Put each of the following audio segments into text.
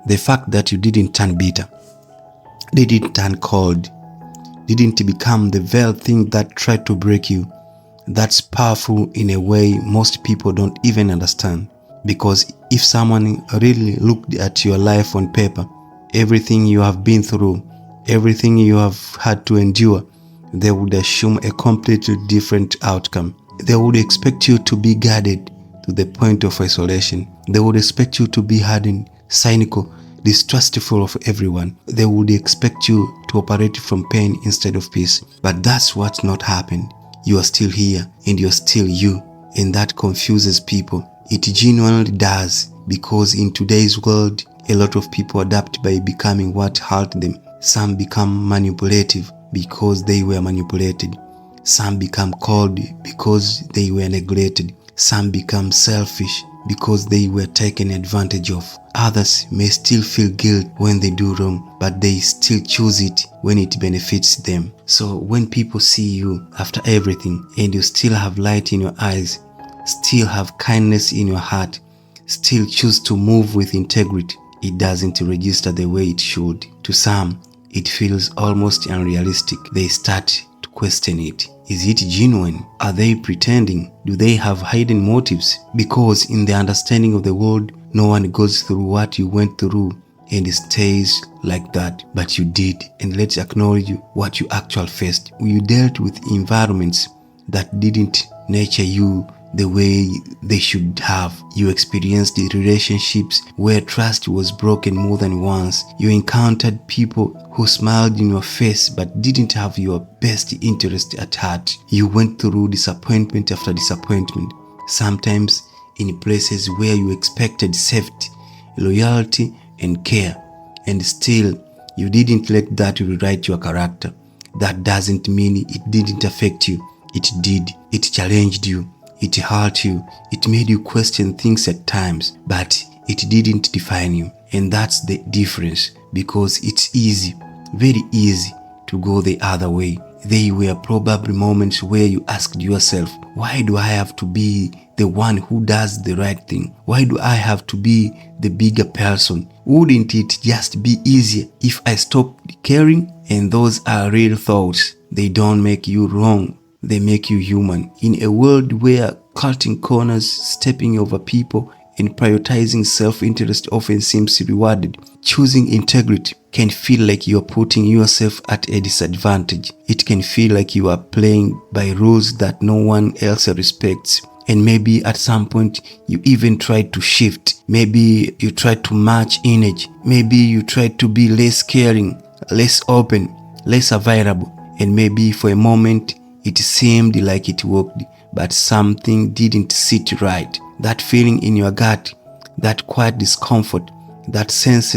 The fact that you didn't turn bitter, didn't turn cold, didn't become the very thing that tried to break you, that's powerful in a way most people don't even understand. Because if someone really looked at your life on paper, everything you have been through, everything you have had to endure, they would assume a completely different outcome. They would expect you to be guarded to the point of isolation. They would expect you to be hardened, cynical, distrustful of everyone. They would expect you to operate from pain instead of peace. But that's what's not happened. You are still here and you're still you. And that confuses people. It genuinely does, because in today's world, a lot of people adapt by becoming what hurt them. Some become manipulative because they were manipulated. Some become cold because they were neglected. Some become selfish because they were taken advantage of. Others may still feel guilt when they do wrong, but they still choose it when it benefits them. So when people see you after everything and you still have light in your eyes, still have kindness in your heart, still choose to move with integrity, it doesn't register the way it should. To some, it feels almost unrealistic. They start to question it. Is it genuine? Are they pretending? Do they have hidden motives? Because in the understanding of the world, no one goes through what you went through and stays like that. But you did. And let's acknowledge what you actually faced. You dealt with environments that didn't nurture you the way they should have. You experienced the relationships where trust was broken more than once. You encountered people who smiled in your face but didn't have your best interest at heart. You went through disappointment after disappointment, sometimes in places where you expected safety, loyalty, and care. And still, you didn't let that rewrite your character. That doesn't mean it didn't affect you. It did. It challenged you. It hurt you. It made you question things at times, but it didn't define you. And that's the difference, because it's easy, very easy, to go the other way. They were probably moments where you asked yourself, why do I have to be the one who does the right thing? Why do I have to be the bigger person? Wouldn't it just be easier if I stopped caring? And those are real thoughts. They don't make you wrong. They make you human. In a world where cutting corners, stepping over people, and prioritizing self-interest often seems rewarded, choosing integrity can feel like you are putting yourself at a disadvantage. It can feel like you are playing by rules that no one else respects. And maybe at some point you even tried to shift. Maybe you tried to match image. Maybe you tried to be less caring, less open, less available. And maybe for a moment it seemed like it worked, but something didn't sit right. That feeling in your gut, that quiet discomfort, that sense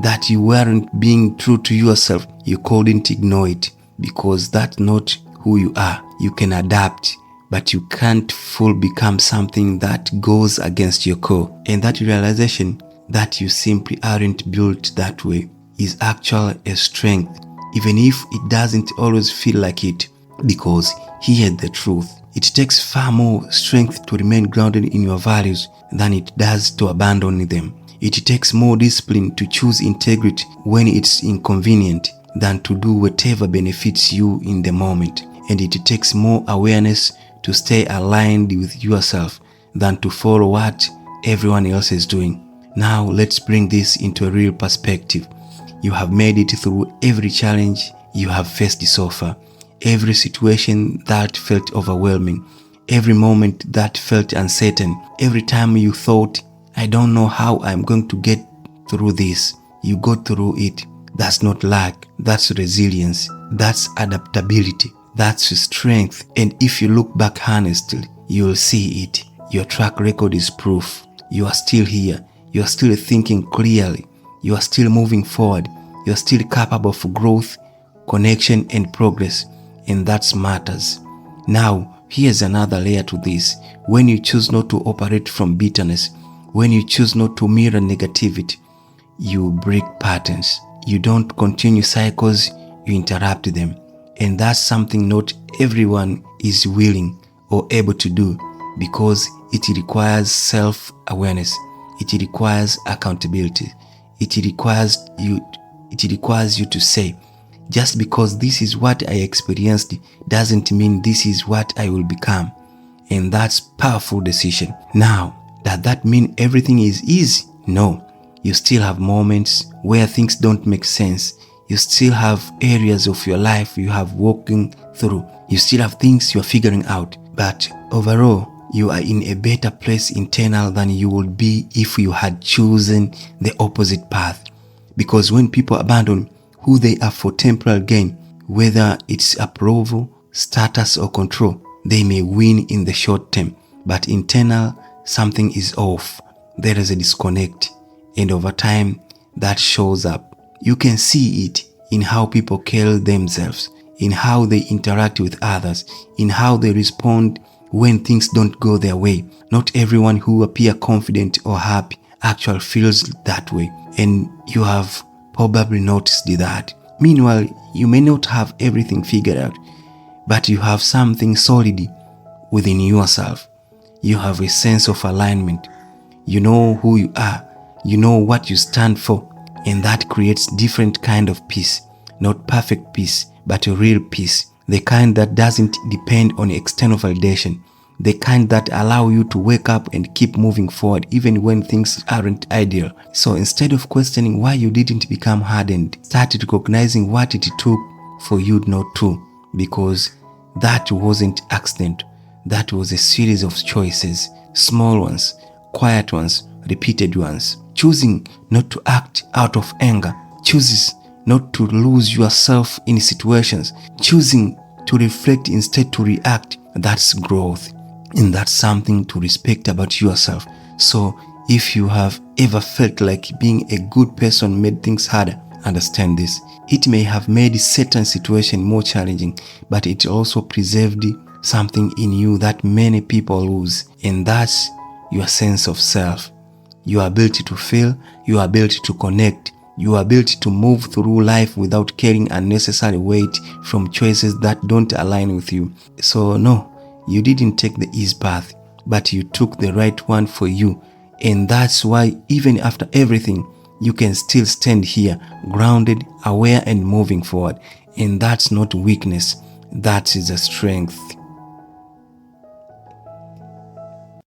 that you weren't being true to yourself, you couldn't ignore it, because that's not who you are. You can adapt, but you can't fully become something that goes against your core. And that realization that you simply aren't built that way is actually a strength, even if it doesn't always feel like it. Because here's the truth. It takes far more strength to remain grounded in your values than it does to abandon them. It takes more discipline to choose integrity when it's inconvenient than to do whatever benefits you in the moment. And it takes more awareness to stay aligned with yourself than to follow what everyone else is doing. Now let's bring this into a real perspective. You have made it through every challenge you have faced so far. Every situation that felt overwhelming, every moment that felt uncertain, every time you thought, I don't know how I'm going to get through this, you got through it. That's not luck, that's resilience, that's adaptability, that's strength. And if you look back honestly, you'll see it. Your track record is proof. You are still here, you are still thinking clearly, you are still moving forward, you are still capable of growth, connection, and progress. And that matters. Now, here's another layer to this. When you choose not to operate from bitterness, when you choose not to mirror negativity, you break patterns. You don't continue cycles, you interrupt them. And that's something not everyone is willing or able to do, because it requires self-awareness. It requires accountability. it requires you to say, just because this is what I experienced doesn't mean this is what I will become. And that's powerful decision. Now, does that mean everything is easy? No. You still have moments where things don't make sense. You still have areas of your life you have walking through. You still have things you're figuring out. But overall, you are in a better place internal than you would be if you had chosen the opposite path. Because when people abandon who they are for temporal gain, whether it's approval, status, or control, they may win in the short term, but internal, something is off. There is a disconnect, and over time, that shows up. You can see it in how people carry themselves, in how they interact with others, in how they respond when things don't go their way. Not everyone who appears confident or happy actually feels that way, and you have probably noticed that. Meanwhile, you may not have everything figured out, but you have something solid within yourself. You have a sense of alignment. You know who you are. You know what you stand for, and that creates different kind of peace. Not perfect peace, but a real peace. The kind that doesn't depend on external validation. The kind that allow you to wake up and keep moving forward even when things aren't ideal. So instead of questioning why you didn't become hardened, start recognizing what it took for you not to. Because that wasn't accident. That was a series of choices. Small ones, quiet ones, repeated ones. Choosing not to act out of anger. Chooses not to lose yourself in situations. Choosing to reflect instead to react. That's growth. And that's something to respect about yourself. So if you have ever felt like being a good person made things harder, understand this. It may have made certain situation more challenging, but it also preserved something in you that many people lose. And that's your sense of self. Your ability to feel, your ability to connect, your ability to move through life without carrying unnecessary weight from choices that don't align with you. So no, you didn't take the easy path, but you took the right one for you. And that's why even after everything, you can still stand here, grounded, aware, and moving forward. And that's not weakness, that is a strength.